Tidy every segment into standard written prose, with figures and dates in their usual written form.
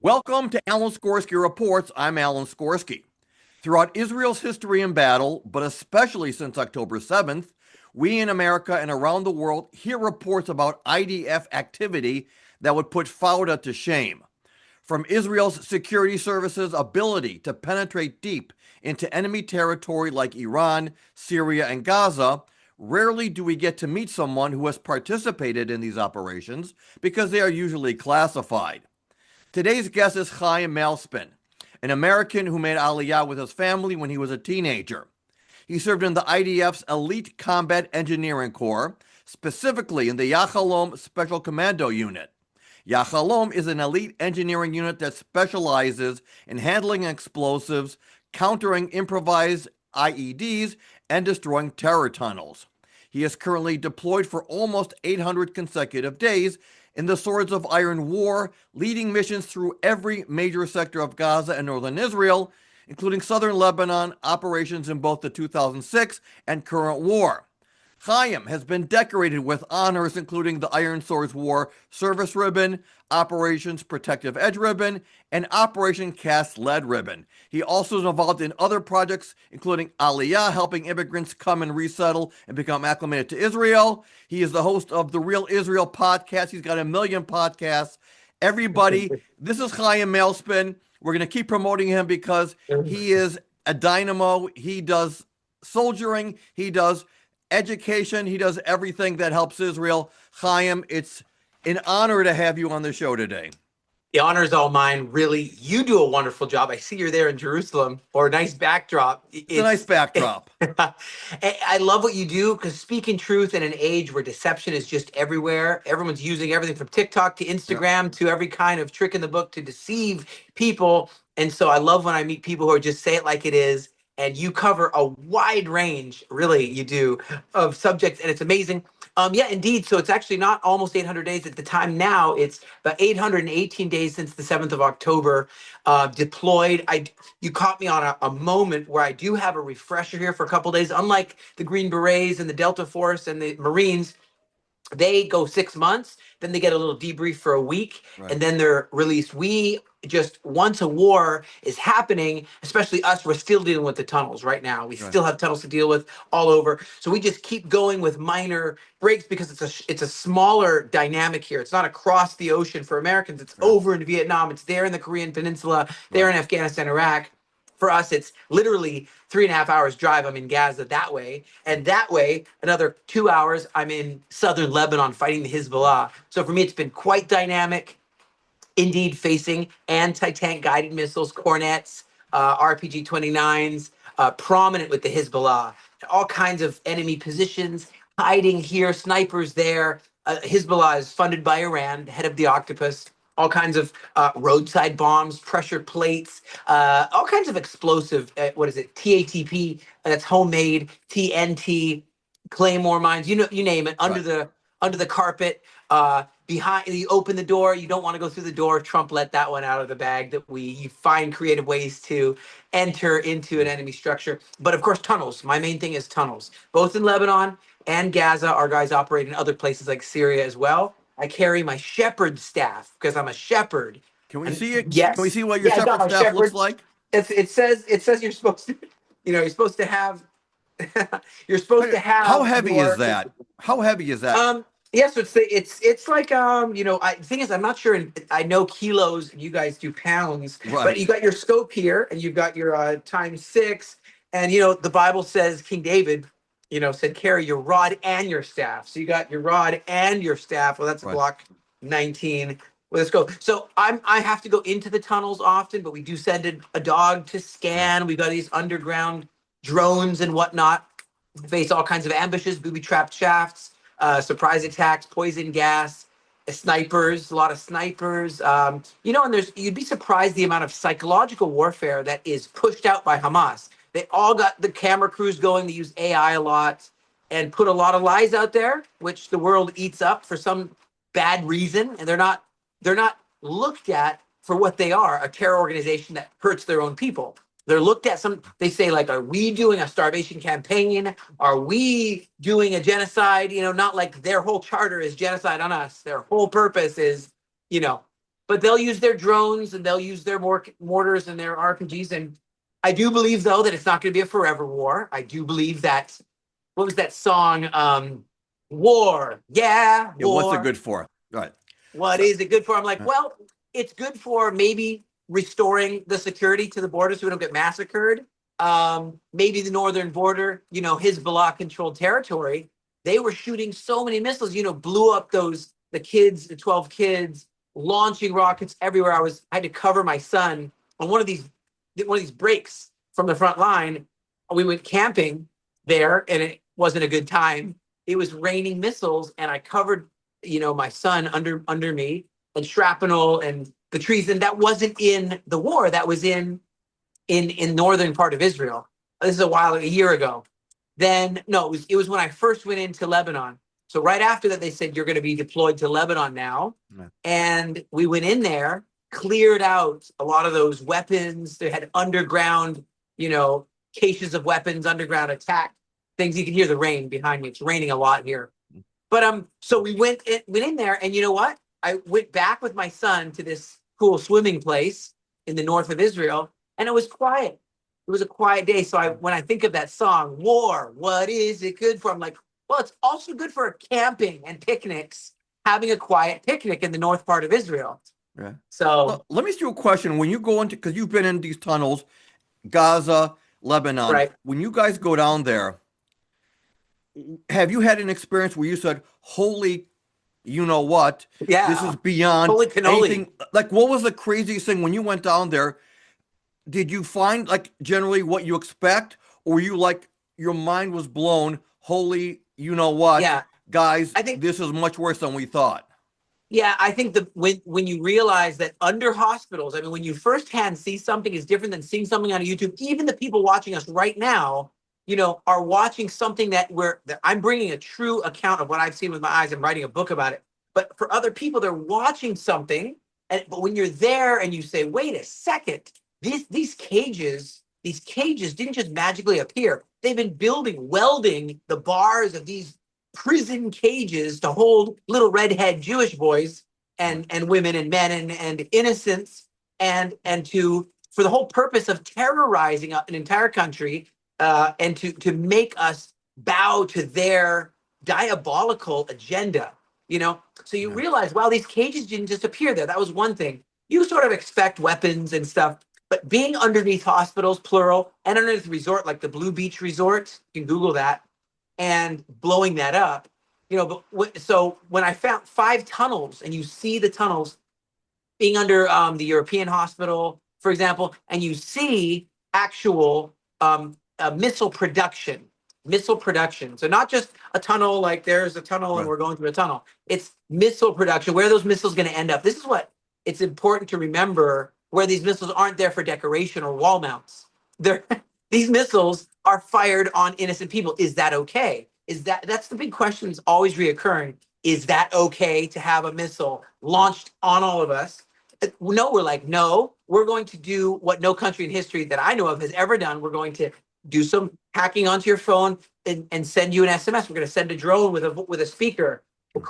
Welcome to Alan Skorski Reports. I'm Alan Skorski. Throughout Israel's history and battle, but especially since October 7th, we in America and around the world hear reports about IDF activity that would put Fauda to shame. From Israel's security services' ability to penetrate deep into enemy territory like Iran, Syria, and Gaza, rarely do we get to meet someone who has participated in these operations because they are usually classified. Today's guest is Chaim Malespin, an American who made Aliyah with his family when he was a teenager. He served in the IDF's Elite Combat Engineering Corps, specifically in the Yahalom Special Commando Unit. Yahalom is an elite engineering unit that specializes in handling explosives, countering improvised IEDs, and destroying terror tunnels. He is currently deployed for almost 800 consecutive days in the Swords of Iron War, leading missions through every major sector of Gaza and northern Israel, including southern Lebanon, operations in both the 2006 and current war. Chaim has been decorated with honors including the Iron Swords War Service Ribbon, Operations Protective Edge Ribbon, and Operation Cast Lead Ribbon. He also is involved in other projects, including Aliyah, helping immigrants come and resettle and become acclimated to Israel. He is the host of the Real Israel podcast. He's got 1 million podcasts. Everybody, this is Chaim Malespin. We're going to keep promoting him because he is a dynamo. He does soldiering. He does education. He does everything that helps Israel. Chaim, it's an honor to have you on the show today. The honor is all mine, really. You do a wonderful job. I see you're there in Jerusalem, or a nice backdrop. It's a nice backdrop. I love what you do because speaking truth in an age where deception is just everywhere, everyone's using everything from TikTok to Instagram to every kind of trick in the book to deceive people. And so I love when I meet people who are just say it like it is. And you cover a wide range, really, you do, of subjects, and it's amazing. Yeah, indeed. So it's actually not almost 800 days at the time now. It's about 818 days since the 7th of October, deployed. You caught me on a moment where I do have a refresher here for a couple of days. Unlike the Green Berets and the Delta Force and the Marines, they go 6 months, then they get a little debrief for a week, and then they're released. We just, once a war is happening, especially us, we're still dealing with the tunnels right now. We still have tunnels to deal with all over. So we just keep going with minor breaks because it's a smaller dynamic here. It's not across the ocean for Americans. It's over in Vietnam. It's there in the Korean Peninsula, there in Afghanistan, Iraq. For us, it's literally 3.5 hours drive. I'm in Gaza that way. And that way, another 2 hours, I'm in southern Lebanon fighting the Hezbollah. So for me, it's been quite dynamic, indeed, facing anti-tank guided missiles, Cornets, RPG-29s, prominent with the Hezbollah, all kinds of enemy positions, hiding here, snipers there. Hezbollah is funded by Iran, the head of the octopus. All kinds of roadside bombs, pressure plates, all kinds of explosive, TATP, that's homemade, TNT, claymore mines, you name it, under the carpet, behind. You open the door, you don't want to go through the door. Trump let that one out of the bag, that you find creative ways to enter into an enemy structure. But of course, tunnels. My main thing is tunnels, both in Lebanon and Gaza. Our guys operate in other places like Syria as well. I carry my shepherd staff because I'm a shepherd. Can we see it? Yes. Can we see what your shepherd staff looks like? It says you're supposed to, you're supposed to have, you're supposed to have. How heavy is that? How heavy is that? Yeah, so it's like the thing is, I'm not sure. I know kilos, and you guys do pounds, but you got your scope here, and you've got your ×6, and the Bible says King David, said carry your rod and your staff. So you got your rod and your staff. Well, that's Glock 19 with a scope. So I have to go into the tunnels often, but we do send a dog to scan. We got these underground drones and whatnot, face all kinds of ambushes, booby-trapped shafts, surprise attacks, poison gas, snipers, a lot of snipers. And you'd be surprised the amount of psychological warfare that is pushed out by Hamas. They all got the camera crews going. They use AI a lot and put a lot of lies out there, which the world eats up for some bad reason. And they're not looked at for what they are, a terror organization that hurts their own people. They're looked at they say, like, are we doing a starvation campaign? Are we doing a genocide? Not like their whole charter is genocide on us. Their whole purpose is, but they'll use their drones and they'll use their mortars and their RPGs. And I do believe, though, that it's not going to be a forever war. I do believe that, what was that song? War. Yeah, Yeah, what's it war. good for? Right. What So, is it good for? I'm like, well, it's good for maybe restoring the security to the border so we don't get massacred. Maybe the northern border, Hezbollah controlled territory. They were shooting so many missiles, blew up the 12 kids, launching rockets everywhere. I had to cover my son on one of these breaks from the front line. We went camping there, and it wasn't a good time. It was raining missiles, and I covered, my son under me, and shrapnel and the trees. And that wasn't in the war. That was in northern part of Israel. This is a year ago. Then no, it was when I first went into Lebanon. So right after that, they said you're going to be deployed to Lebanon now, and we went in there, cleared out a lot of those weapons. They had underground, caches of weapons, underground attack things. You can hear the rain behind me. It's raining a lot here. But so we went in there, and you know what? I went back with my son to this cool swimming place in the north of Israel, and it was quiet. It was a quiet day. So when I think of that song, War, what is it good for? I'm like, well, it's also good for camping and picnics, having a quiet picnic in the north part of Israel. yeah. So Let me ask you a question. When you go into, because you've been in these tunnels, Gaza, Lebanon, right. when you guys go down there, have you had an experience where you said, holy, you know what? Yeah. This is beyond Holy cannoli. anything. Like, what was the craziest thing when you went down there? Did you find, like, generally what you expect? Or you like, your mind was blown? Holy, you know what? Yeah. Guys, I think this is much worse than we thought. Yeah, I think when you realize that under hospitals, I mean, when you firsthand see something is different than seeing something on YouTube. Even the people watching us right now, are watching something that I'm bringing a true account of what I've seen with my eyes. I'm writing a book about it. But for other people, they're watching something, but when you're there and you say, "Wait a second, these cages didn't just magically appear. They've been welding the bars of these prison cages to hold little redhead Jewish boys and women and men and innocents, and for the whole purpose of terrorizing an entire country, and to make us bow to their diabolical agenda. So you realize, wow, these cages didn't just appear there. That was one thing. You sort of expect weapons and stuff, but being underneath hospitals, plural, and underneath resort like the Blue Beach Resort, you can Google that, and blowing that up, so when I found 5 tunnels, and you see the tunnels being under the European hospital, for example, and you see actual missile production. So not just a tunnel, like there's a tunnel and we're going through a tunnel. It's missile production. Where are those missiles going to end up? This is what it's important to remember, where these missiles aren't there for decoration or wall mounts. These missiles are fired on innocent people. Is that okay? That's the big question that's always reoccurring. Is that okay to have a missile launched on all of us? No, we're like, no, we're going to do what no country in history that I know of has ever done. We're going to do some hacking onto your phone and send you an SMS. We're going to send a drone with a speaker. Like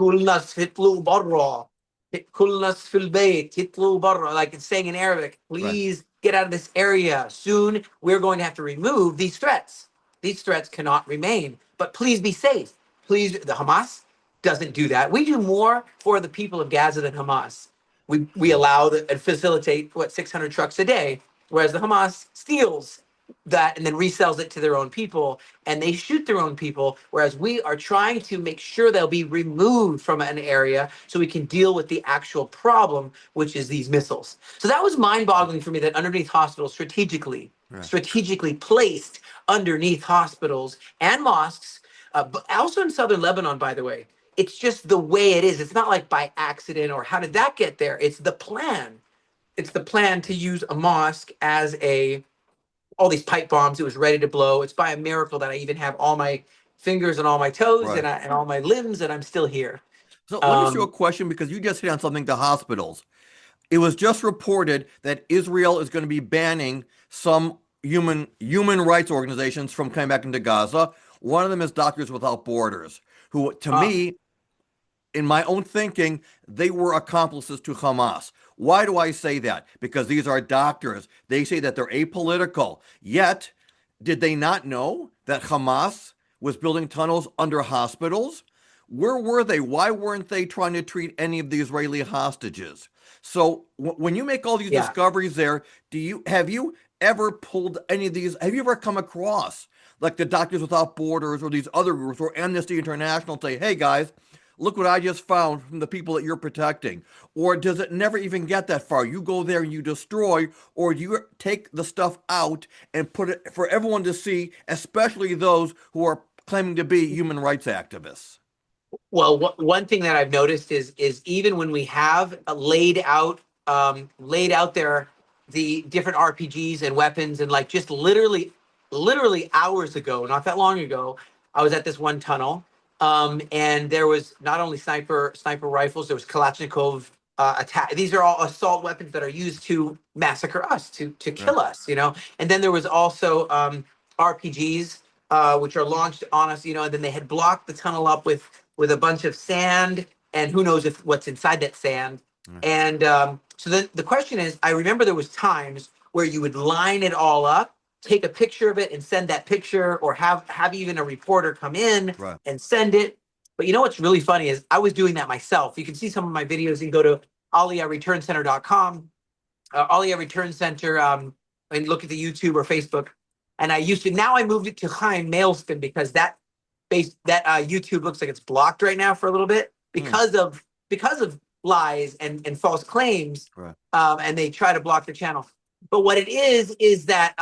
it's saying in Arabic, please get out of this area. Soon we're going to have to remove these threats. These threats cannot remain, but please be safe. Please, the Hamas doesn't do that. We do more for the people of Gaza than Hamas. We allow and facilitate 600 trucks a day, whereas the Hamas steals that and then resells it to their own people, and they shoot their own people, whereas we are trying to make sure they'll be removed from an area so we can deal with the actual problem, which is these missiles. So that was mind-boggling for me, that underneath hospitals, strategically placed underneath hospitals and mosques, but also in southern Lebanon, by the way. It's just the way it is. It's not like by accident or how did that get there. It's the plan. It's the plan to use a mosque as all these pipe bombs. It was ready to blow. It's by a miracle that I even have all my fingers and all my toes and all my limbs, and I'm still here. So let me ask you a question, because you just hit on something, the hospitals. It was just reported that Israel is going to be banning some human rights organizations from coming back into Gaza. One of them is Doctors Without Borders, who, to me, in my own thinking, they were accomplices to Hamas. Why do I say that? Because these are doctors. They say that they're apolitical. Yet, did they not know that Hamas was building tunnels under hospitals? Where were they? Why weren't they trying to treat any of the Israeli hostages? So when you make all these discoveries there, have you ever pulled any of these? Have you ever come across like the Doctors Without Borders or these other groups or Amnesty International say, hey guys, look what I just found from the people that you're protecting? Or does it never even get that far? You go there and you destroy, or do you take the stuff out and put it for everyone to see, especially those who are claiming to be human rights activists? Well, one thing that I've noticed is even when we have laid out there the different RPGs and weapons, and like just literally hours ago, not that long ago, I was at this one tunnel, and there was not only sniper rifles, there was Kalashnikov attack. These are all assault weapons that are used to massacre us, to kill us, you know. And then there was also RPGs which are launched on us, you know. And then they had blocked the tunnel up with a bunch of sand, and who knows what's inside that sand. And so then the question is, I remember there was times where you would line it all up, take a picture of it and send that picture, or have even a reporter come in and send it. But you know what's really funny is I was doing that myself. You can see some of my videos. You can go to AliyahReturnCenter.com, Aliyah Return Center, and look at the YouTube or Facebook. And now I moved it to Chaim Malespin, because that YouTube looks like it's blocked right now for a little bit because of lies and false claims, and they try to block the channel. But what it is that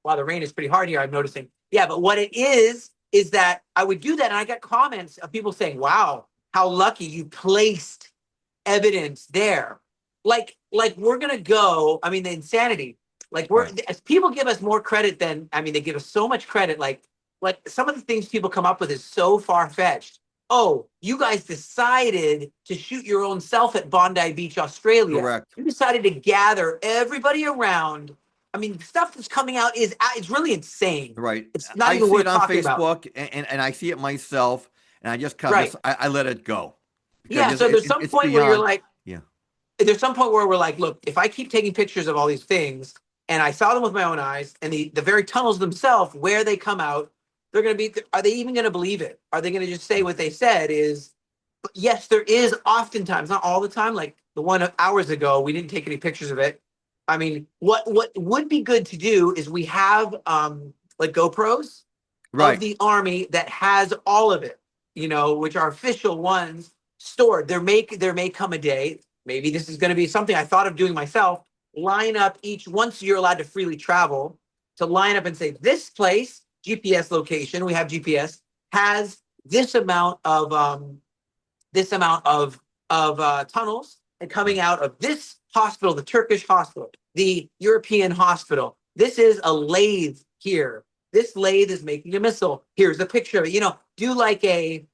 wow, the rain is pretty hard here, I'm noticing. Yeah, but what it is that I would do that, and I got comments of people saying, wow, how lucky you placed evidence there. Like we're gonna go, I mean, the insanity. Like as people give us more credit than, I mean, they give us so much credit, like some of the things people come up with is so far-fetched. Oh, you guys decided to shoot your own self at Bondi Beach, Australia. Correct. You decided to gather everybody around. I mean, stuff that's coming out it's really insane. Right. It's not even worth talking about. And I see it myself, and I just kind of I let it go. Yeah, so there's some point where you're like, yeah. There's some point where we're like, look, if I keep taking pictures of all these things, and I saw them with my own eyes, and the very tunnels themselves, where they come out, they're going to be, are they even going to believe it? Are they going to just say what they said is, yes, there is oftentimes, not all the time, like the one hours ago, we didn't take any pictures of it. I mean, what would be good to do is we have like GoPros of the Army that has all of it, you know, which are official ones stored. There may come a day, maybe this is going to be something I thought of doing myself, line up once you're allowed to freely travel, to line up and say, this place, GPS location, we have GPS, has this amount of tunnels, and coming out of this hospital, the Turkish hospital, the European hospital. This is a lathe here. This lathe is making a missile. Here's a picture of it. You know, do like an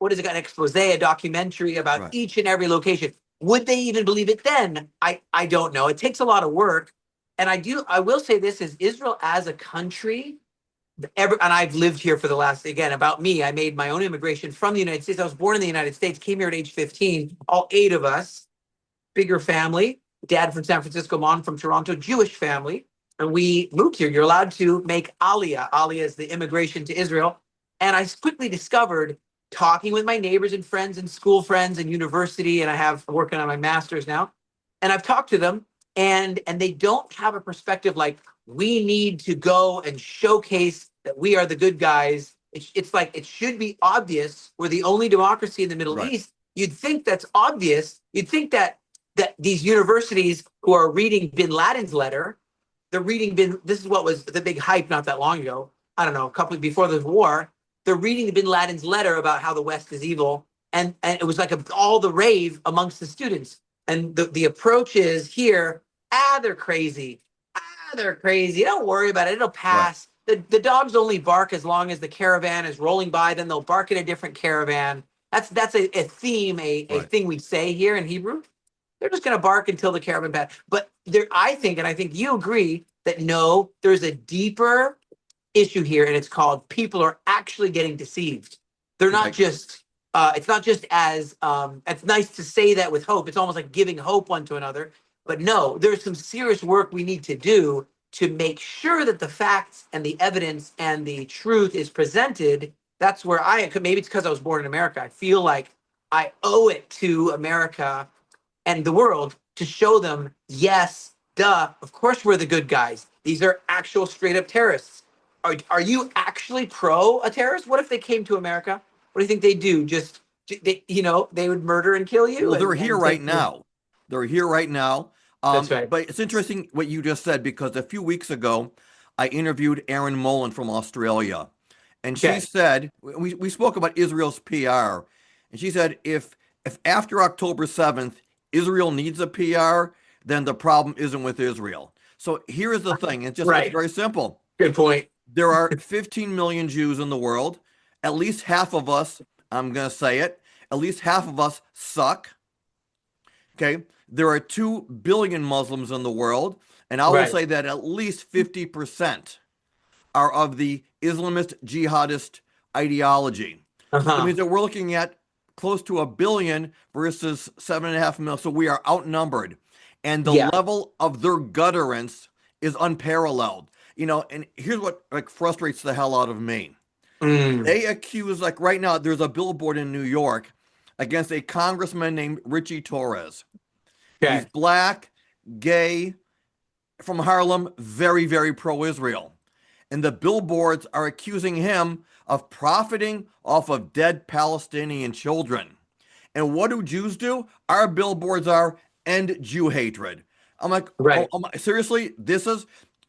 expose, a documentary about each and every location. Would they even believe it then? I don't know. It takes a lot of work. And I will say this, is Israel as a country, and I've lived here for the last, again, about me, I made my own immigration from the United States. I was born in the United States, came here at age 15, all 8 of us, bigger family, dad from San Francisco, mom from Toronto, Jewish family. And we moved here. You're allowed to make Aliyah. Aliyah is the immigration to Israel. And I quickly discovered, talking with my neighbors and friends and school friends and university, and I'm working on my master's now, and I've talked to them, and they don't have a perspective like, we need to go and showcase that we are the good guys. It's like, it should be obvious. We're the only democracy in the Middle East. You'd think that's obvious. You'd think that these universities who are reading bin Laden's letter, this is what was the big hype not that long ago, I don't know, a couple before the war, they're reading bin Laden's letter about how the West is evil. And it was like all the rave amongst the students. And the approach is here, they're crazy. They're crazy. Don't worry about it. It'll pass. The dogs only bark as long as the caravan is rolling by. Then they'll bark at a different caravan. That's a theme, a thing we say here in Hebrew. They're just going to bark until the caravan passes. But I think you agree that no, there's a deeper issue here, and it's called people are actually getting deceived. They're not just It's not just as it's nice to say that with hope. It's almost like giving hope one to another. But no, there's some serious work we need to do to make sure that the facts and the evidence and the truth is presented. That's where maybe it's because I was born in America. I feel like I owe it to America and the world to show them, yes, duh, of course we're the good guys. These are actual straight up terrorists. Are you actually pro a terrorist? What if they came to America? What do you think they do? Just they would murder and kill you. Well, they're and here right now. They're here right now. That's right. But it's interesting what you just said, because a few weeks ago, I interviewed Erin Mullen from Australia. And she Okay. said, we spoke about Israel's PR. And she said, if after October 7th, Israel needs a PR, then the problem isn't with Israel. So here is the thing. It's Right. very simple. Good point. There are 15 million Jews in the world. At least half of us, I'm going to say it, at least half of us suck. Okay. There are 2 billion Muslims in the world. And I will Right. say that at least 50% are of the Islamist jihadist ideology. So it Uh-huh. means that we're looking at close to 1 billion versus 7.5 million. So we are outnumbered. And the Yeah. level of their gutterance is unparalleled. And here's what frustrates the hell out of me. They accuse, right now, there's a billboard in New York against a congressman named Richie Torres. Okay. He's black, gay, from Harlem, very, very pro-Israel. And the billboards are accusing him of profiting off of dead Palestinian children. And what do Jews do? Our billboards are end Jew hatred. I'm like, Right. Seriously?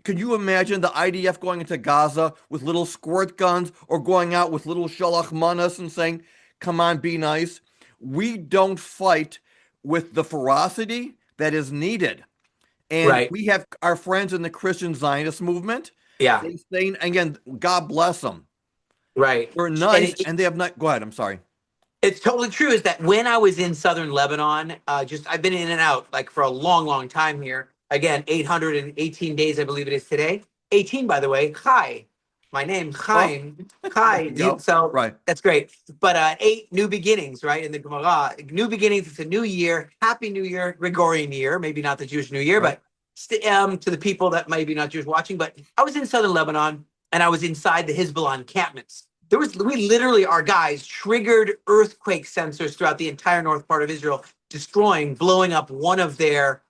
Could you imagine the IDF going into Gaza with little squirt guns, or going out with little shalach manas and saying, come on, be nice? We don't fight with the ferocity that is needed. And Right. we have our friends in the Christian Zionist movement. Yeah. They say, again, God bless them. Right. They're And nice, and they have not. Go ahead. I'm sorry. it's totally true. Is that when I was in southern Lebanon, I've been in and out for a long, long time here. Again, 818 days, I believe it is today. 18, by the way. Hi, my name Chaim. There you go. So Right. that's great. But 8 new beginnings, right? In the Gemara, new beginnings. It's a new year. Happy New Year, Gregorian year. Maybe not the Jewish New Year, Right. but to the people that maybe not Jewish watching. But I was in southern Lebanon, and I was inside the Hezbollah encampments. We literally, our guys triggered earthquake sensors throughout the entire north part of Israel, blowing up one of their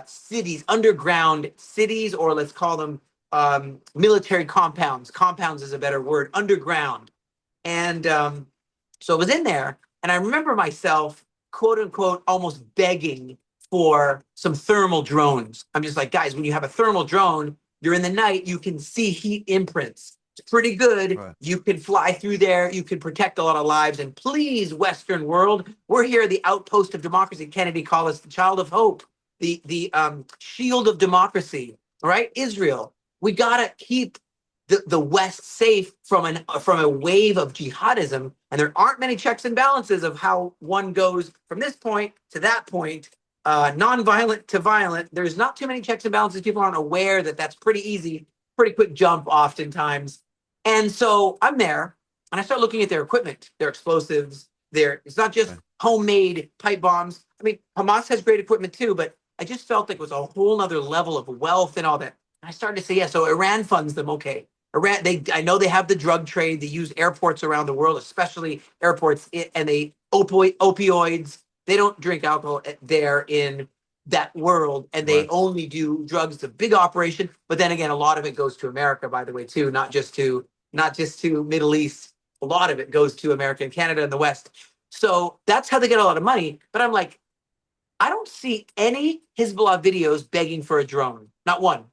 cities, underground cities, or let's call them military compounds. Compounds is a better word, underground. And so I was in there, and I remember myself, quote unquote, almost begging for some thermal drones. I'm just like, guys, when you have a thermal drone, you're in the night, you can see heat imprints. It's pretty good. Right. You can fly through there. You can protect a lot of lives. And please, Western world, we're here, the outpost of democracy. Kennedy called us the child of hope, the shield of democracy. All right, Israel. We gotta keep the West safe from a wave of jihadism. And there aren't many checks and balances of how one goes from this point to that point, non-violent to violent. There's not too many checks and balances. People aren't aware that that's pretty easy. Pretty quick jump oftentimes. And so I'm there, and I start looking at their equipment, their explosives. It's not just homemade pipe bombs. I mean, Hamas has great equipment too, but I just felt like it was a whole nother level of wealth and all that. And I started to say, yeah, so Iran funds them. Okay. I know they have the drug trade. They use airports around the world, especially airports, and they opioids. They don't drink alcohol there in that world, and they only do drugs. It's a big operation, but then again, a lot of it goes to America, by the way, too, not just to Middle East. A lot of it goes to America and Canada and the West. So that's how they get a lot of money. But I'm like, I don't see any Hezbollah videos begging for a drone. Not one.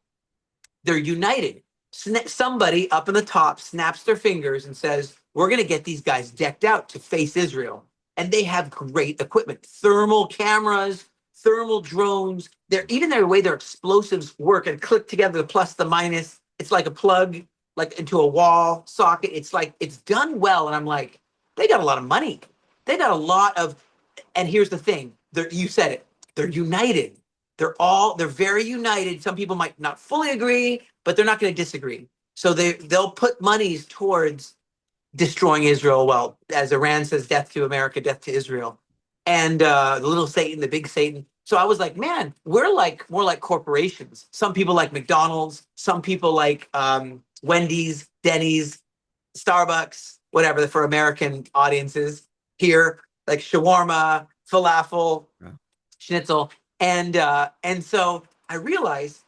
They're united. Somebody up in the top snaps their fingers and says, we're going to get these guys decked out to face Israel. And they have great equipment, thermal cameras, thermal drones. Even their way their explosives work and click together, the plus, the minus. It's like a plug, like into a wall socket. It's like, it's done well. And I'm like, they got a lot of money. They got a lot of, and here's the thing. You said it. They're united. They're very united. Some people might not fully agree, but they're not going to disagree. So they'll put monies towards destroying Israel. Well, as Iran says, death to America, death to Israel. And the little Satan, the big Satan. So I was like, man, we're like more like corporations. Some people like McDonald's, some people like Wendy's, Denny's, Starbucks, whatever for American audiences. Here, like shawarma, falafel, schnitzel, and so I realized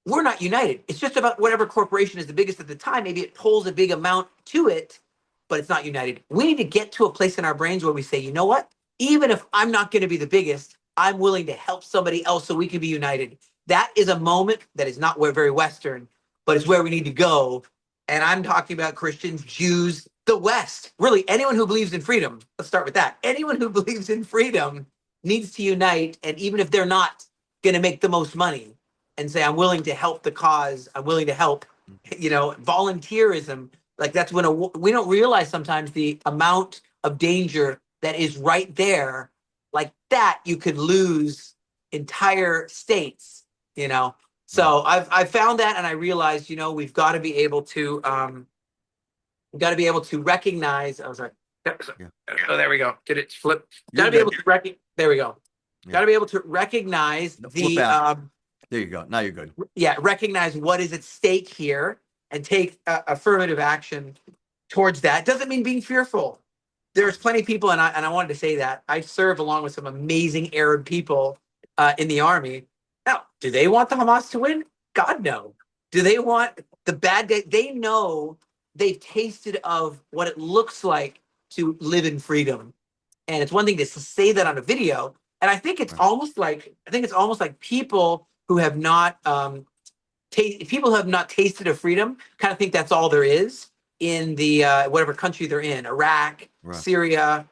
we're not united. It's just about whatever corporation is the biggest at the time. Maybe it pulls a big amount to it, but it's not united. We need to get to a place in our brains where we say, you know what? Even if I'm not going to be the biggest, I'm willing to help somebody else so we can be united. That is a moment that is not very Western, but it's where we need to go. And I'm talking about Christians, Jews, the West. Really, anyone who believes in freedom. Let's start with that. Anyone who believes in freedom needs to unite. And even if they're not going to make the most money, and say, I'm willing to help the cause. I'm willing to help, volunteerism. Like that's when we don't realize sometimes the amount of danger that is right there. Like that, you could lose entire states, So I've found that, and I realized, we've got to be able to, recognize. Oh, sorry. Oh, there we go. Did it flip? Got to be able to recognize. There we go. Got to be able to recognize There you go. Now you're good. Yeah, recognize what is at stake here and take affirmative action towards that. Doesn't mean being fearful. There's plenty of people, and I wanted to say that I serve along with some amazing Arab people in the army. Now, do they want the Hamas to win? God, no. Do they want the bad guy? They know they've tasted of what it looks like to live in freedom. And it's one thing to say that on a video, and I think it's almost like people who have not people who have not tasted of freedom kind of think that's all there is in the whatever country they're in, Iraq, Syria.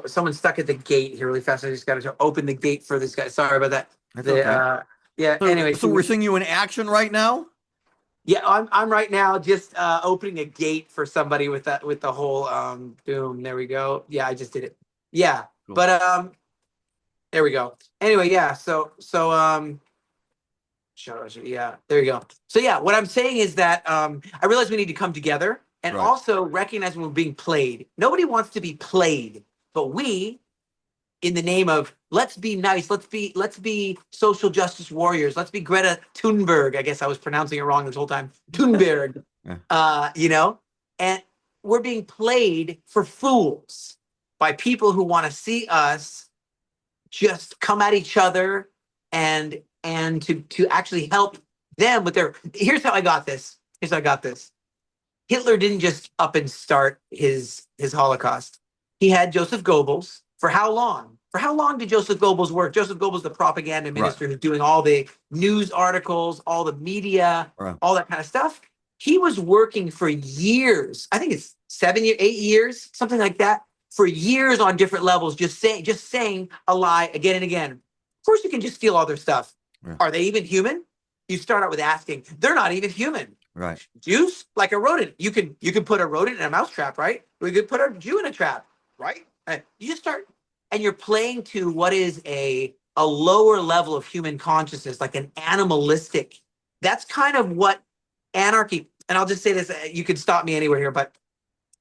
Someone's stuck at the gate here really fast. I just got to open the gate for this guy. Sorry about that. That's okay. Anyway, so we're seeing you in action right now. Yeah, I'm right now just opening a gate for somebody with the whole boom. There we go. Yeah, I just did it. Yeah, cool. But there we go. Anyway, yeah. So yeah, there you go. So yeah, what I'm saying is that I realize we need to come together and also recognize when we're being played. Nobody wants to be played, but we, in the name of let's be nice, let's be social justice warriors, let's be Greta Thunberg. I guess I was pronouncing it wrong this whole time. Thunberg, and we're being played for fools by people who want to see us just come at each other and to actually help them with their. Here's how I got this. Hitler didn't just up and start his Holocaust. He had Joseph Goebbels. For how long? For how long did Joseph Goebbels work? Joseph Goebbels, the propaganda minister who's doing all the news articles, all the media, all that kind of stuff. He was working for years. I think it's 7 years, 8 years, something like that, for years on different levels, just saying a lie again and again. Of course, you can just steal all their stuff. Are they even human? You start out with asking. They're not even human. Right. Jews, like a rodent. You can put a rodent in a mouse trap, right? We could put a Jew in a trap, right? You just start, and you're playing to what is a lower level of human consciousness, like an animalistic. That's kind of what anarchy. And I'll just say this. You can stop me anywhere here, but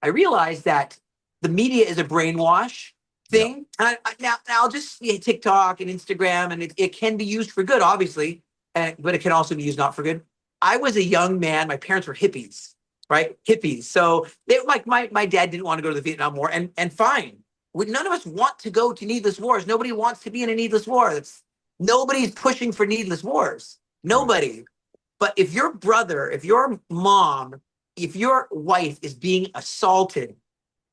I realize that the media is a brainwash thing. And now I'll just TikTok and Instagram, and it can be used for good, obviously, but it can also be used not for good. I was a young man. My parents were hippies, right? Hippies. So they like my dad didn't want to go to the Vietnam War, and fine. None of us want to go to needless wars. Nobody wants to be in a needless war. Nobody's pushing for needless wars. Nobody. But if your brother, if your mom, if your wife is being assaulted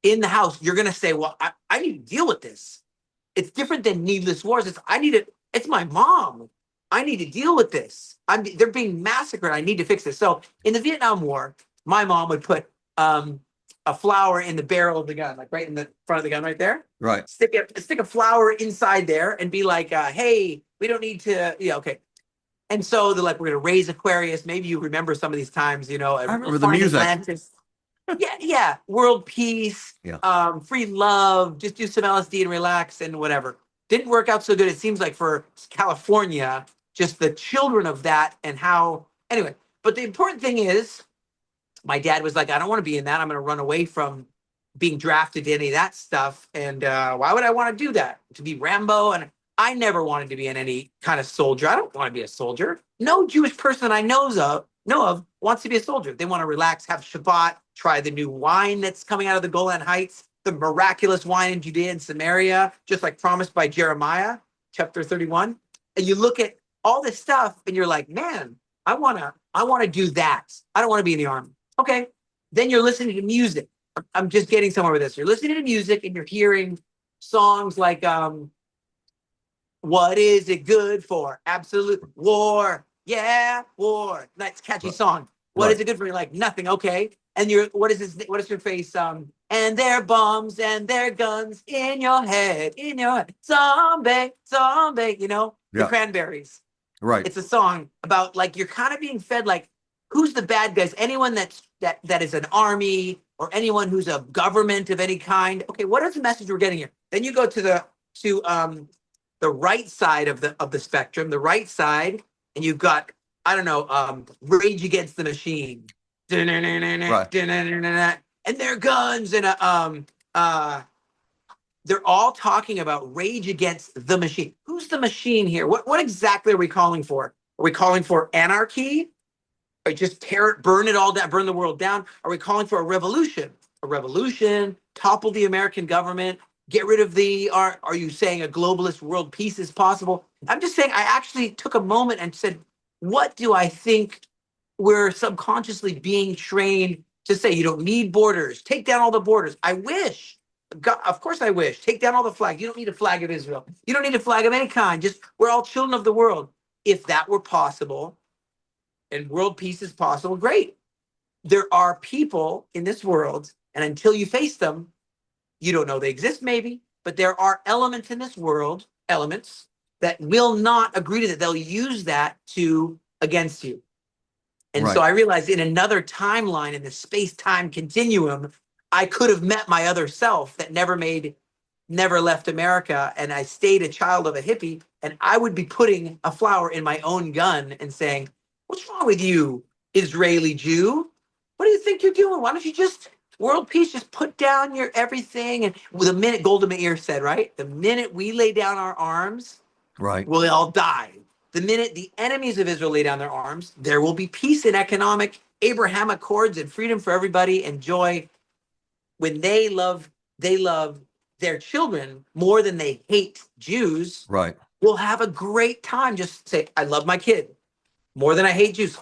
in the house, you're going to say, well, I need to deal with this. It's different than needless wars. It's my mom. I need to deal with this. They're being massacred. I need to fix this. So in the Vietnam War, my mom would put a flower in the barrel of the gun, like right in the front of the gun right there. Right. Stick a flower inside there and be like, hey, we don't need to, okay. And so they're like, we're going to raise Aquarius. Maybe you remember some of these times, I remember the music. Atlantis. Yeah. World peace, free love, just do some LSD and relax and whatever. Didn't work out so good. It seems like for California, just the children of that and how, anyway. But the important thing is my dad was like, I don't want to be in that. I'm going to run away from being drafted to any of that stuff. And why would I want to do that? To be Rambo? And I never wanted to be in any kind of soldier. I don't want to be a soldier. No Jewish person I know of wants to be a soldier. They want to relax, have Shabbat, try the new wine that's coming out of the Golan Heights, the miraculous wine in Judea and Samaria, just like promised by Jeremiah, chapter 31. And you look at all this stuff and you're like, man, I want to do that. I don't want to be in the army. Okay. Then you're listening to music. I'm just getting somewhere with this. You're listening to music and you're hearing songs like, what is it good for? Absolute war. Yeah, war. That's a catchy song. What is it good for? You're like, nothing. Okay. And what is your face? And their bombs and their guns in your head. Zombie, zombie, the Cranberries. Right. It's a song about like you're kind of being fed like who's the bad guys? Anyone that is an army or anyone who's a government of any kind. Okay, what is the message we're getting here? Then you go to the right side of the spectrum, the right side, and you've got, I don't know, Rage Against the Machine. Right. And their guns and they're all talking about Rage Against the Machine. Who's the machine here? What exactly are we calling for? Are we calling for anarchy? Or just tear it, burn it all down, burn the world down? Are we calling for a revolution? A revolution, topple the American government, get rid of are you saying a globalist world peace is possible? I'm just saying I actually took a moment and said, what do I think we're subconsciously being trained to say? You don't need borders. Take down all the borders. I wish. God, of course I wish. Take down all the flags. You don't need a flag of Israel. You don't need a flag of any kind. Just we're all children of the world. If that were possible and world peace is possible, great. There are people in this world, and until you face them, you don't know they exist maybe, but there are elements in this world, elements that will not agree to that. They'll use that against you. And so I realized in another timeline in the space-time continuum, I could have met my other self that never left America, and I stayed a child of a hippie, and I would be putting a flower in my own gun and saying, what's wrong with you, Israeli Jew? What do you think you're doing? Why don't you just, world peace, just put down your everything? And the minute Golda Meir said, right, the minute we lay down our arms, we'll all die. The minute the enemies of Israel lay down their arms, there will be peace and economic Abraham Accords and freedom for everybody and joy. When they love their children more than they hate Jews, we'll have a great time. Just say, I love my kid more than I hate Jews.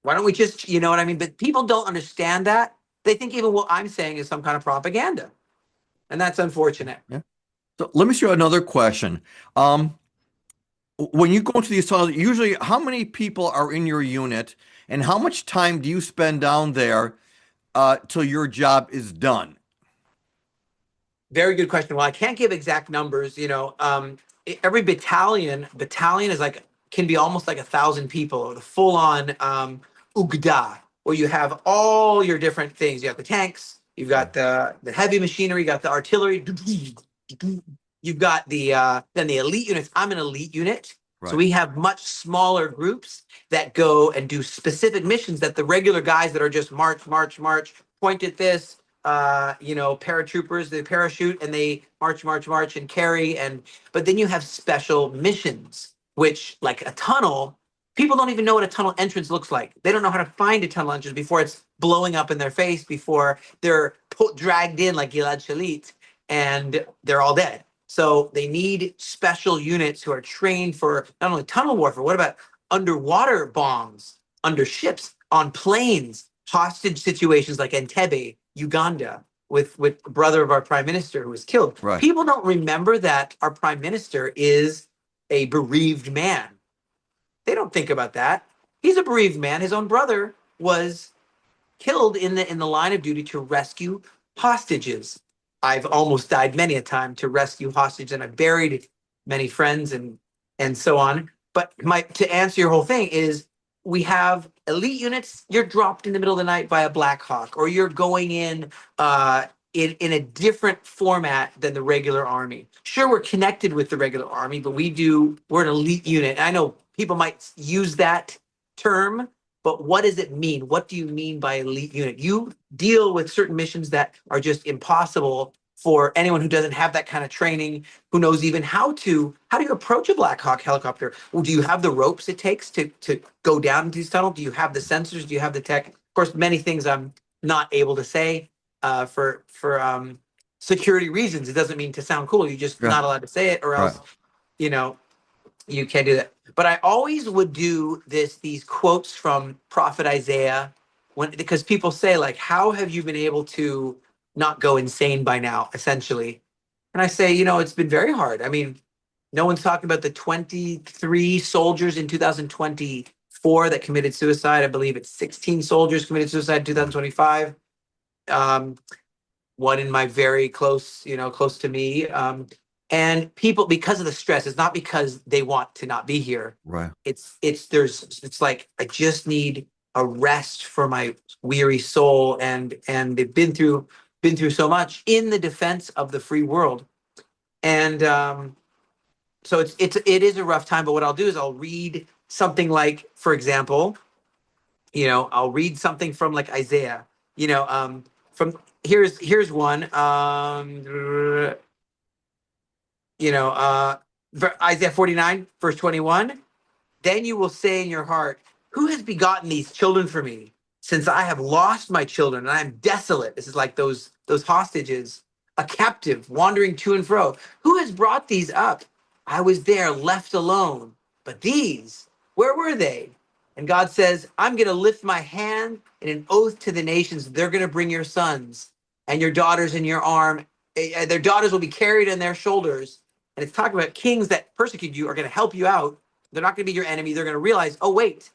Why don't we just, you know what I mean? But people don't understand that. They think even what I'm saying is some kind of propaganda. And that's unfortunate. Yeah. So let me ask you another question. When you go into these tunnels, usually how many people are in your unit and how much time do you spend down there till your job is done? Very good question. Well, I can't give exact numbers. Every battalion is can be almost like 1,000 people, or the full-on ugda, where you have all your different things. You have the tanks, you've got the heavy machinery, you got the artillery, you've got then the elite units. I'm an elite unit. So we have much smaller groups that go and do specific missions that the regular guys that are just march, point at this, paratroopers, they parachute and they march and carry. But then you have special missions, which like a tunnel, people don't even know what a tunnel entrance looks like. They don't know how to find a tunnel entrance before it's blowing up in their face, before they're dragged in like Gilad Shalit and they're all dead. So they need special units who are trained for not only tunnel warfare, what about underwater bombs, under ships, on planes, hostage situations like Entebbe, Uganda, with brother of our prime minister who was killed. People don't remember that our prime minister is a bereaved man. They don't think about that. He's a bereaved man. His own brother was killed in the line of duty to rescue hostages. I've almost died many a time to rescue hostage, and I've buried many friends and so on. But to answer your whole thing is, we have elite units. You're dropped in the middle of the night by a Black Hawk, or you're going in a different format than the regular army. Sure, we're connected with the regular army, but we're an elite unit. And I know people might use that term, but what does it mean? What do you mean by elite unit? You deal with certain missions that are just impossible for anyone who doesn't have that kind of training, who knows even how do you approach a Black Hawk helicopter? Well, do you have the ropes it takes to go down into these tunnels? Do you have the sensors? Do you have the tech? Of course, many things I'm not able to say for security reasons. It doesn't mean to sound cool. You're just not allowed to say it, or else, you know, you can't do that. But I always would do these quotes from Prophet Isaiah, because people say, like, how have you been able to not go insane by now, essentially? And I say, it's been very hard. I mean, no one's talking about the 23 soldiers in 2024 that committed suicide. I believe it's 16 soldiers committed suicide in 2025. One in my very close to me. And people, because of the stress, it's not because they want to not be here. Right. It's like, I just need a rest for my weary soul, and they've been through so much in the defense of the free world. And so it is a rough time. But what I'll do is I'll read something like, for example, I'll read something from like Isaiah. From here's one. Isaiah 49, verse 21. Then you will say in your heart, who has begotten these children for me? Since I have lost my children and I am desolate. This is like those hostages, a captive wandering to and fro. Who has brought these up? I was there left alone. But these, where were they? And God says, I'm going to lift my hand in an oath to the nations. They're going to bring your sons and your daughters in your arm. Their daughters will be carried on their shoulders. And it's talking about kings that persecute you are going to help you out. They're not going to be your enemy. They're going to realize, oh, wait,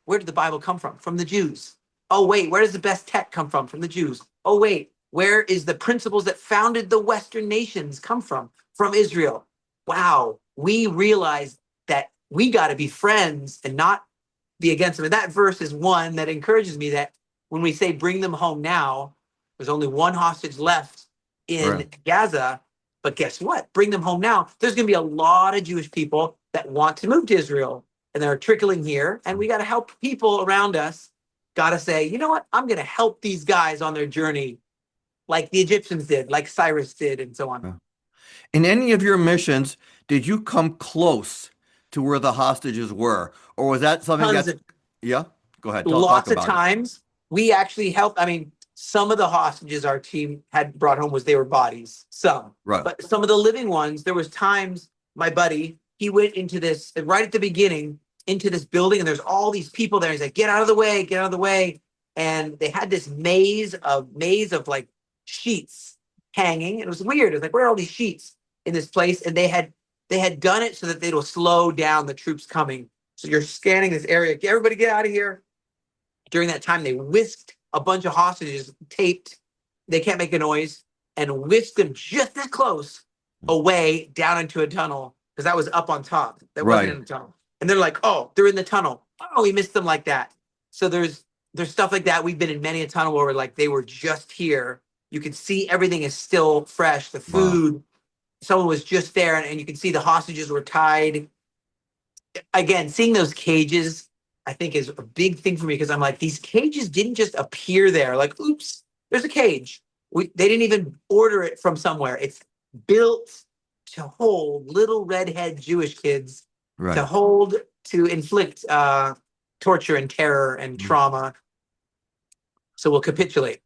where did the Bible come from? From the Jews. Oh, wait, where does the best tech come from? From the Jews. Oh, wait, where is the principles that founded the Western nations come from? From Israel. Wow, we realize that we got to be friends and not be against them. And that verse is one that encourages me that when we say bring them home now, there's only one hostage left in Gaza. But guess what? Bring them home now. There's going to be a lot of Jewish people that want to move to Israel, and they're trickling here. And we got to help people around us. Got to say, you know what? I'm going to help these guys on their journey, like the Egyptians did, like Cyrus did, and so on. In any of your missions, did you come close to where the hostages were, or was that something yeah? Go ahead. Lots of times we actually helped. I mean, some of the hostages our team had brought home they were bodies. Some, but some of the living ones, there was times my buddy, he went into this right at the beginning into this building, and there's all these people there. He's like, get out of the way, get out of the way. And they had this maze of like sheets hanging. It was weird. It was like, where are all these sheets in this place? And they had done it so that they will slow down the troops coming. So you're scanning this area. Everybody get out of here. During that time, they whisked a bunch of hostages, taped. They can't make a noise, and whisked them just this close away down into a tunnel, because that was up on top. That wasn't in the tunnel. And they're like, oh, they're in the tunnel. Oh, we missed them like that. So there's stuff like that. We've been in many a tunnel where like they were just here. You can see everything is still fresh. The food, someone was just there, and you can see the hostages were tied. Again, seeing those cages, I think, is a big thing for me, because I'm like, these cages didn't just appear there. Like, oops, there's a cage. They didn't even order it from somewhere. It's built to hold little redhead Jewish kids, to inflict torture and terror and trauma. So we'll capitulate.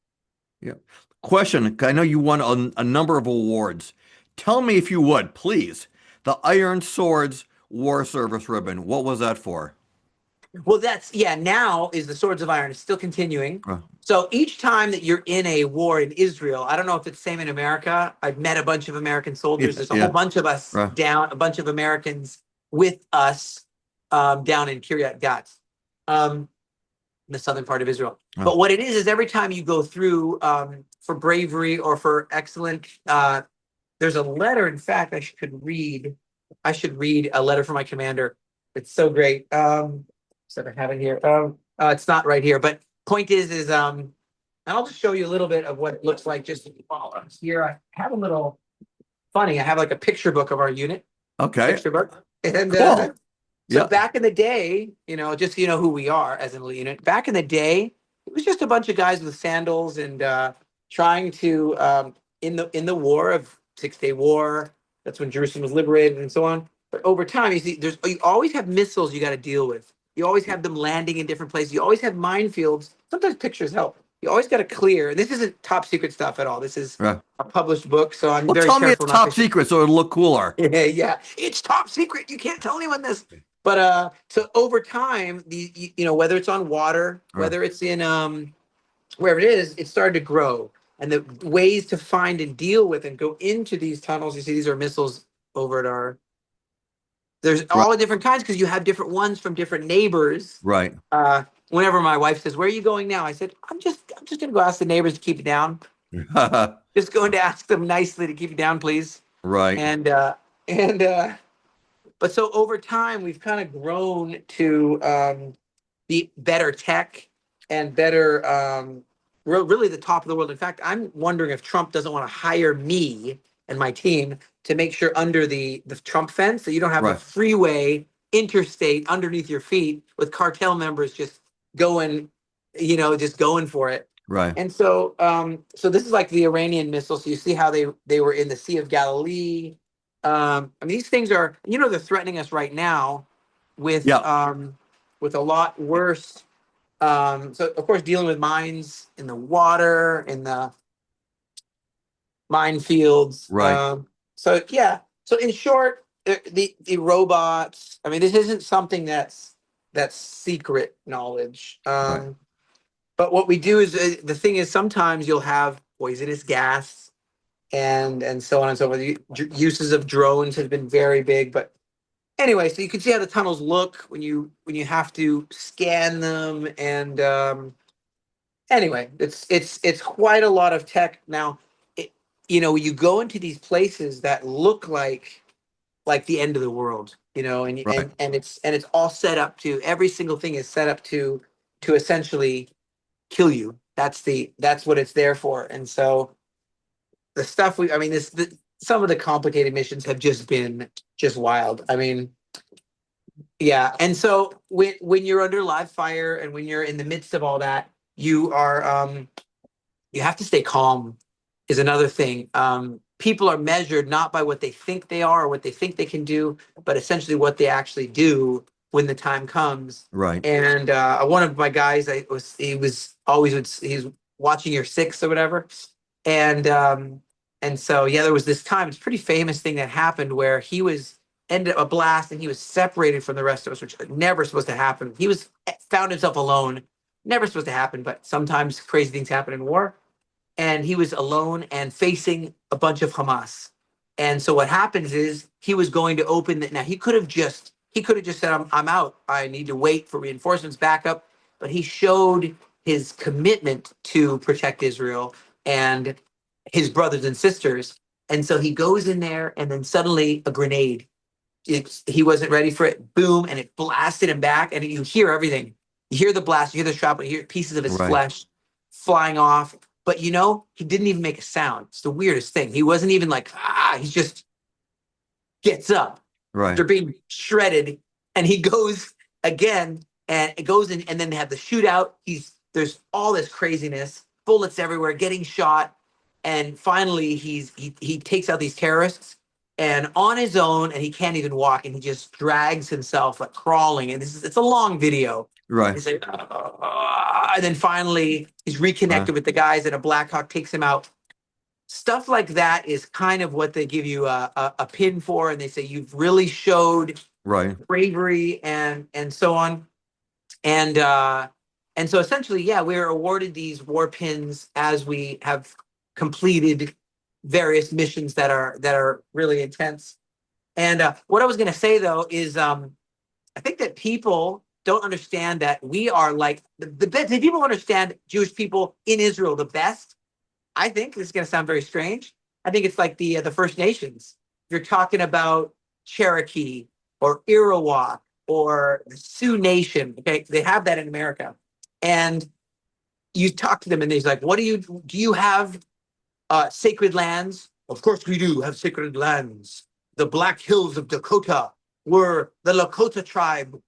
Yeah. Question. I know you won a number of awards. Tell me, if you would, please, the Iron Swords War Service Ribbon. What was that for? Well, now is the Swords of Iron. It's still continuing. So each time that you're in a war in Israel, I don't know if it's the same in America. I've met a bunch of American soldiers. There's a whole bunch of us down, a bunch of Americans with us down in Kiryat Gat, the southern part of Israel. But what it is every time you go through for bravery or for excellent, there's a letter. In fact, I should read a letter from my commander. It's so great. So I have it here. It's not right here, but point is, and I'll just show you a little bit of what it looks like. Just here, I have a little funny. I have like a picture book of our unit. Okay. Picture book, and cool. So Yeah. back in the day, just so you know who we are as an elite unit, back in the day, it was just a bunch of guys with sandals and trying to in the war of 6 Day War. That's when Jerusalem was liberated and so on. But over time, you see, you always have missiles you got to deal with. You always have them landing in different places. You always have minefields. Sometimes pictures help. You always got to clear. And this isn't top secret stuff at all. This is Yeah. a published book, so I'm Well, very tell me it's careful not top to. secret so it'll look cooler. Yeah, yeah, it's top secret. You can't tell anyone this. But so over time, whether it's on water, Right. whether it's in wherever it is, it started to grow. And the ways to find and deal with and go into these tunnels, you see, these are missiles over at our. There's Right. all different kinds because you have different ones from different neighbors. Right. Whenever my wife says, "Where are you going now?" I said, "I'm just gonna go ask the neighbors to keep it down. Just going to ask them nicely to keep it down, please." Right. And but so over time, we've kind of grown to be better tech and better, really the top of the world. In fact, I'm wondering if Trump doesn't want to hire me and my team to make sure under the Trump fence that you don't have a Right. freeway interstate underneath your feet with cartel members just going, just going for it. Right. And so this is like the Iranian missiles. So you see how they were in the Sea of Galilee. I mean, these things are, they're threatening us right now with Yeah. with a lot worse. So of course, dealing with mines in the water, in the minefields. Right. So yeah. So in short, the robots. I mean, this isn't something that's secret knowledge. Right. But what we do is the thing is sometimes you'll have poisonous gas and so on and so forth. Uses of drones has been very big, but anyway, so you can see how the tunnels look when you have to scan them, and anyway, it's quite a lot of tech now. It, you go into these places that look like the end of the world, and Right. it's all set up to every single thing is set up to essentially kill you. That's what it's there for. And so the stuff I mean, some of the complicated missions have just been just wild. I mean, yeah. And so when you're under live fire and when you're in the midst of all that, you have to stay calm is another thing. People are measured not by what they think they are or what they think they can do, but essentially what they actually do when the time comes. Right. And one of my guys, he's watching your six or whatever, and so yeah, there was this time. It's a pretty famous thing that happened where he was ended up a blast and he was separated from the rest of us, which never supposed to happen. He was found himself alone, never supposed to happen, but sometimes crazy things happen in war. And he was alone and facing a bunch of Hamas. And so what happens is he was going to open that. Now he could have just said, I'm out. I need to wait for reinforcements, backup. But he showed his commitment to protect Israel and his brothers and sisters. And so he goes in there, and then suddenly a grenade. He wasn't ready for it. Boom, and it blasted him back. And you hear everything. You hear the blast. You hear the shrapnel. You hear pieces of his Right. flesh flying off. But he didn't even make a sound. It's the weirdest thing. He wasn't even like, he just gets up. Right. They're being shredded. And he goes again, and it goes in, and then they have the shootout. There's all this craziness, bullets everywhere, getting shot. And finally he takes out these terrorists, and on his own, and he can't even walk, and he just drags himself like crawling. And it's a long video. Right. He's like, and then finally he's reconnected with the guys, and a Black Hawk takes him out. Stuff like that is kind of what they give you a pin for, and they say you've really showed Right. bravery and so on. And so essentially, yeah, we are awarded these war pins as we have completed various missions that are really intense. And what I was going to say though is I think that people don't understand that we are like the best. People understand Jewish people in Israel the best. I think this is going to sound very strange. I think it's like the First Nations. If you're talking about Cherokee or Iroquois or the Sioux Nation, okay, they have that in America. And you talk to them, and they're like, "What do you have sacred lands?" Of course, we do have sacred lands. The Black Hills of Dakota. we're the Lakota tribe.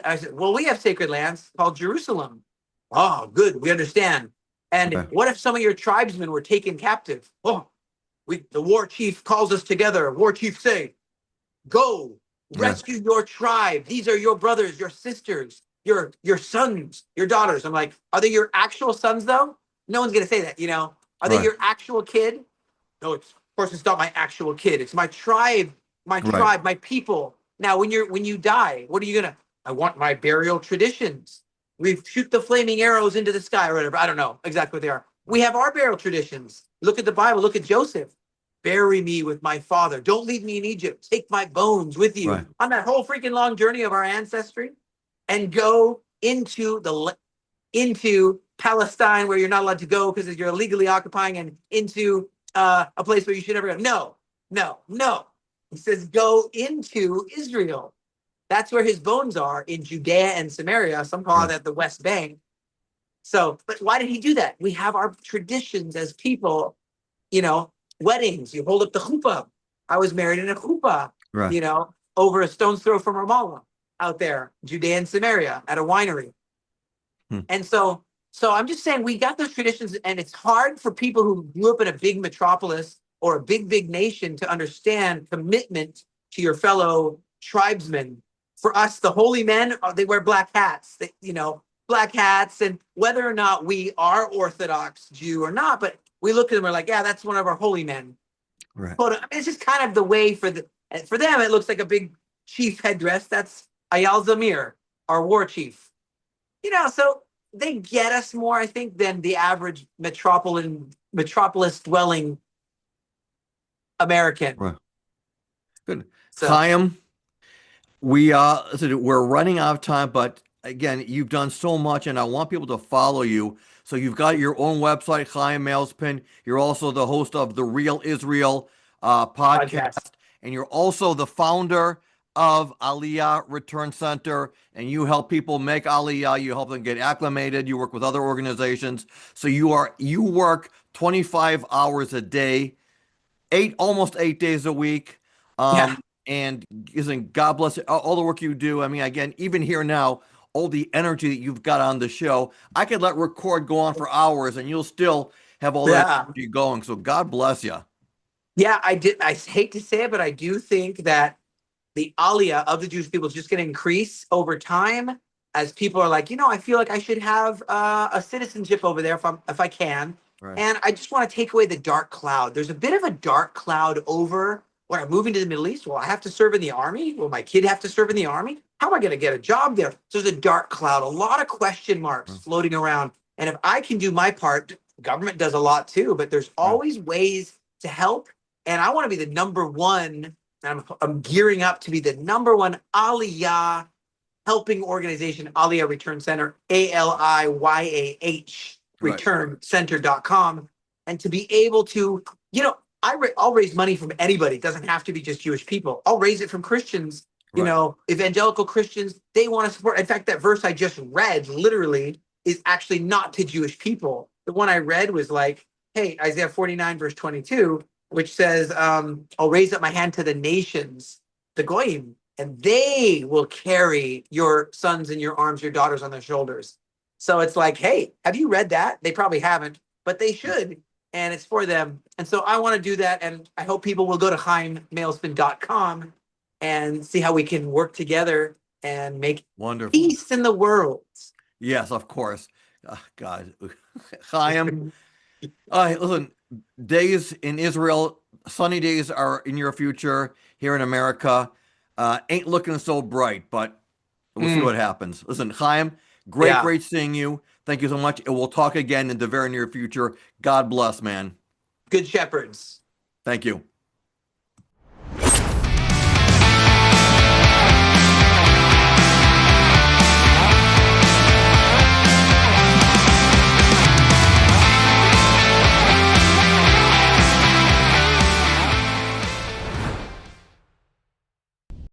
I said, well, we have sacred lands called Jerusalem. Oh, good. We understand. And Okay. what if some of your tribesmen were taken captive? Oh, the war chief calls us together. War chief say, go Yeah. rescue your tribe. These are your brothers, your sisters, your sons, your daughters. I'm like, are they your actual sons though? No one's gonna say that, you know. Are they Right. your actual kid? No, of course it's not my actual kid. It's my tribe, Right. my people. Now, when you die, what are you gonna? I want my burial traditions. We shoot the flaming arrows into the sky or whatever. I don't know exactly what they are. We have our burial traditions. Look at the Bible. Look at Joseph. Bury me with my father. Don't leave me in Egypt. Take my bones with you Right. on that whole freaking long journey of our ancestry, and go into Palestine where you're not allowed to go because you're illegally occupying, and into a place where you should never go. No, no, no. He says, go into Israel. That's where his bones are, in Judea and Samaria. Some call that the West Bank. So, but why did he do that? We have our traditions as people, you know, weddings. You hold up the chuppah. I was married in a chuppah, Right. you know, over a stone's throw from Ramallah out there, Judea and Samaria at a winery. Hmm. And so I'm just saying we got those traditions, and it's hard for people who grew up in a big metropolis or a big nation to understand commitment to your fellow tribesmen. For us, the holy men, they wear black hats, black hats, and whether or not we are Orthodox Jew or not, but we look at them, we're like, yeah, that's one of our holy men. Right. But I mean, it's just kind of the way for them, it looks like a big chief headdress. That's Ayal Zamir, our war chief. You know, so they get us more, I think, than the average metropolis dwelling American. Right. Good. So Chaim, we're running out of time, but again, you've done so much, and I want people to follow you. So you've got your own website, Chaim Malespin. You're also the host of the Real Israel podcast, and you're also the founder of Aliyah Return Center, and you help people make Aliyah. You help them get acclimated. You work with other organizations. So you work 25 hours a day, almost 8 days a week. yeah. And isn't God bless all the work you do. I mean, again, even here now, all the energy that you've got on the show, I could let record go on for hours, and you'll still have all that Yeah. energy going. So God bless you. Yeah, I hate to say it, but I do think that the aliyah of the Jewish people is just going to increase over time, as people are like, I feel like I should have a citizenship over there if I can. Right. And I just want to take away the dark cloud. There's a bit of a dark cloud over when I'm moving to the Middle East. Well, I have to serve in the army. Will my kid have to serve in the army? How am I going to get a job there? So there's a dark cloud, a lot of question marks floating around. And if I can do my part, government does a lot too, but there's always ways to help. And I want to be the number one. I'm gearing up to be the number one Aliyah helping organization, Aliyah Return Center, ALIYAH, returncenter.com. And to be able to, I'll raise money from anybody. It doesn't have to be just Jewish people. I'll raise it from Christians, evangelical Christians. They want to support. In fact, that verse I just read literally is actually not to Jewish people. The one I read was like, hey, Isaiah 49, verse 22, which says, I'll raise up my hand to the nations, the goyim, and they will carry your sons in your arms, your daughters on their shoulders. So it's like, hey, have you read that? They probably haven't, but they should. And it's for them. And so I want to do that. And I hope people will go to chaimmalespin.com and see how we can work together and make Wonderful peace in the world. Yes, of course. God. Chaim, listen, days in Israel, sunny days are in your future. Here in America, ain't looking so bright, but we'll see what happens. Listen, Chaim, great seeing you. Thank you so much. And we'll talk again in the very near future. God bless, man. Good shepherds. Thank you.